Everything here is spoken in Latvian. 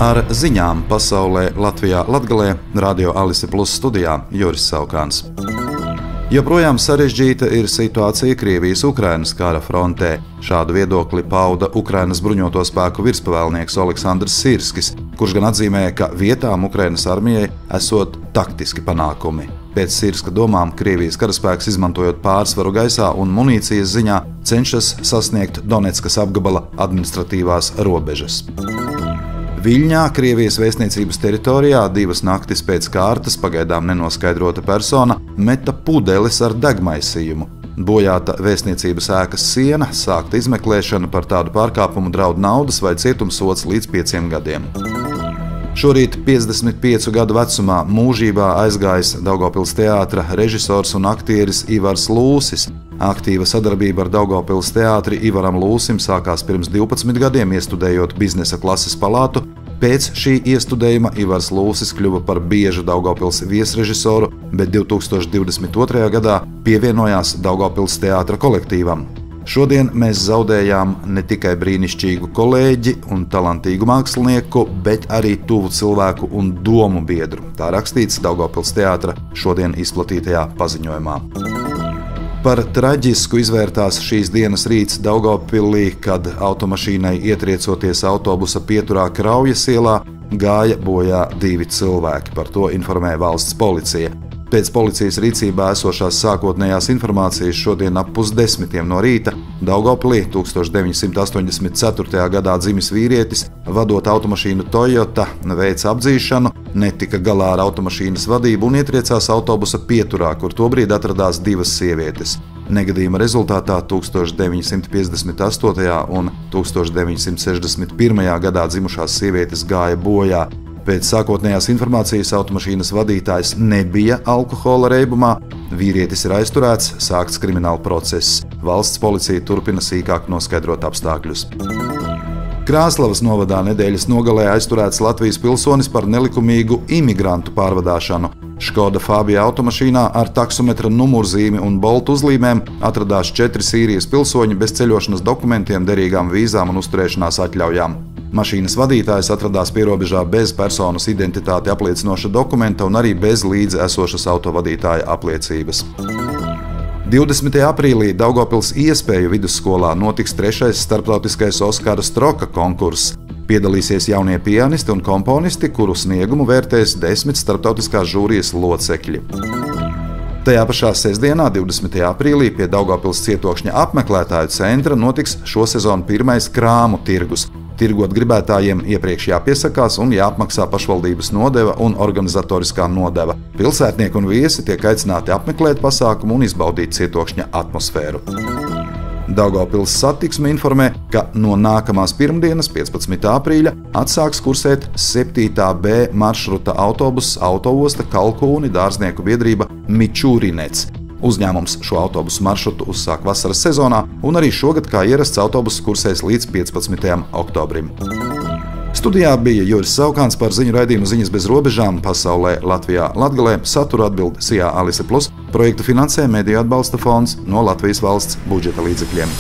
Ar ziņām pasaulē Latvijā Latgalē Radio Alise Plus studijā Juris Saukāns. Joprojām sarežģīta ir situācija Krievijas-Ukrainas kara frontē. Šādu viedokli pauda Ukrainas bruņoto spēku virspavēlnieks Oleksandrs Sirskis, kurš gan atzīmēja, ka vietām Ukrainas armijai esot taktiski panākumi. Pēc Sirska domām Krievijas karaspēks, izmantojot pārsvaru gaisā un munīcijas ziņā, cenšas sasniegt Donetskas apgabala administratīvās robežas. Viļņā, Krievijas vēstniecības teritorijā, 2 naktis pēc kārtas pagaidām nenoskaidrota persona meta pudeles ar degmaisījumu. Bojāta vēstniecības ēkas siena, sākta izmeklēšana, par tādu pārkāpumu draud naudas vai cietumsods līdz 5 gadiem. Šorīt 55 gadu vecumā mūžībā aizgājis Daugavpils teātra režisors un aktieris Ivars Lūsis. Aktīva sadarbība ar Daugavpils teātri Ivaram Lūsim sākās pirms 12 gadiem, iestudējot biznesa klases palātu. Pēc šī iestudējuma Ivars Lūsis kļuva par biežu Daugavpils viesrežisoru, bet 2022. gadā pievienojās Daugavpils teātra kolektīvam. Šodien mēs zaudējām ne tikai brīnišķīgu kolēģi un talantīgu mākslinieku, bet arī tuvu cilvēku un domu biedru. Tā rakstīts Daugavpils teātra šodien izplatītajā paziņojumā. Par traģisku izvērtās šīs dienas rīts Daugavpilī, kad automašīnai ietriecoties autobusa pieturā Kraujas ielā, gāja bojā 2 cilvēki. Par to informēja valsts policija. Pēc policijas rīcībā esošās sākotnējās informācijas šodien ap 9:30 no rīta Daugavpilī 1984. gadā dzimis vīrietis, vadot automašīnu Toyota, veica apdzīšanu, netika galā ar automašīnas vadību un ietriecās autobusa pieturā, kur tobrīd atradās 2 sievietes. Negadījuma rezultātā 1958. un 1961. gadā dzimušās sievietes gāja bojā. Pēc sākotnējās informācijas automašīnas vadītājs nebija alkohola reibumā, vīrietis ir aizturēts, sākts krimināla process. Valsts policija turpina sīkāk noskaidrot apstākļus. Krāslavas novadā nedēļas nogalē aizturēts Latvijas pilsonis par nelikumīgu imigrantu pārvadāšanu. Škoda Fabija automašīnā ar taksometra numurzīmi un boltu uzlīmēm atradās 4 Sīrijas pilsoņi bez ceļošanas dokumentiem, derīgām vīzām un uzturēšanās atļaujām. Mašīnas vadītājs atradās pierobežā bez personas identitāti apliecinoša dokumenta un arī bez līdzi esošas autovadītāja apliecības. 20. aprīlī Daugavpils Iespēju vidusskolā notiks 3. starptautiskais Oskara Stroka konkurss. Piedalīsies jaunie pianisti un komponisti, kuru sniegumu vērtēs 10 starptautiskās žūrijas locekļi. Tajā pašā sestdienā, 20. aprīlī, pie Daugavpils cietokšņa apmeklētāju centra notiks šo sezonu pirmais krāmu tirgus. Tirgot gribētājiem iepriekš jāpiesakās un jāapmaksā pašvaldības nodeva un organizatoriskā nodeva. Pilsētnieki un viesi tiek aicināti apmeklēt pasākumu un izbaudīt cietokšņa atmosfēru. Daugavpils satiksme informē, ka no nākamās pirmdienas, 15. aprīļa, atsāks kursēt 7. B maršruta autobuss Autoosta Kalkūni dārznieku biedrība Mičūrinets. Uzņēmums šo autobusu maršrutu uzsāk vasaras sezonā, un arī šogad kā ierasts autobuss kursēs līdz 15. oktobrim. Studijā bija Juris Saukāns par ziņu raidījumu Ziņas bez robežām pasaulē Latvijā Latgalē. Saturu atbild SIA Alise Plus. Projektu finansē Mediju atbalsta fonds no Latvijas valsts budžeta līdzekļiem.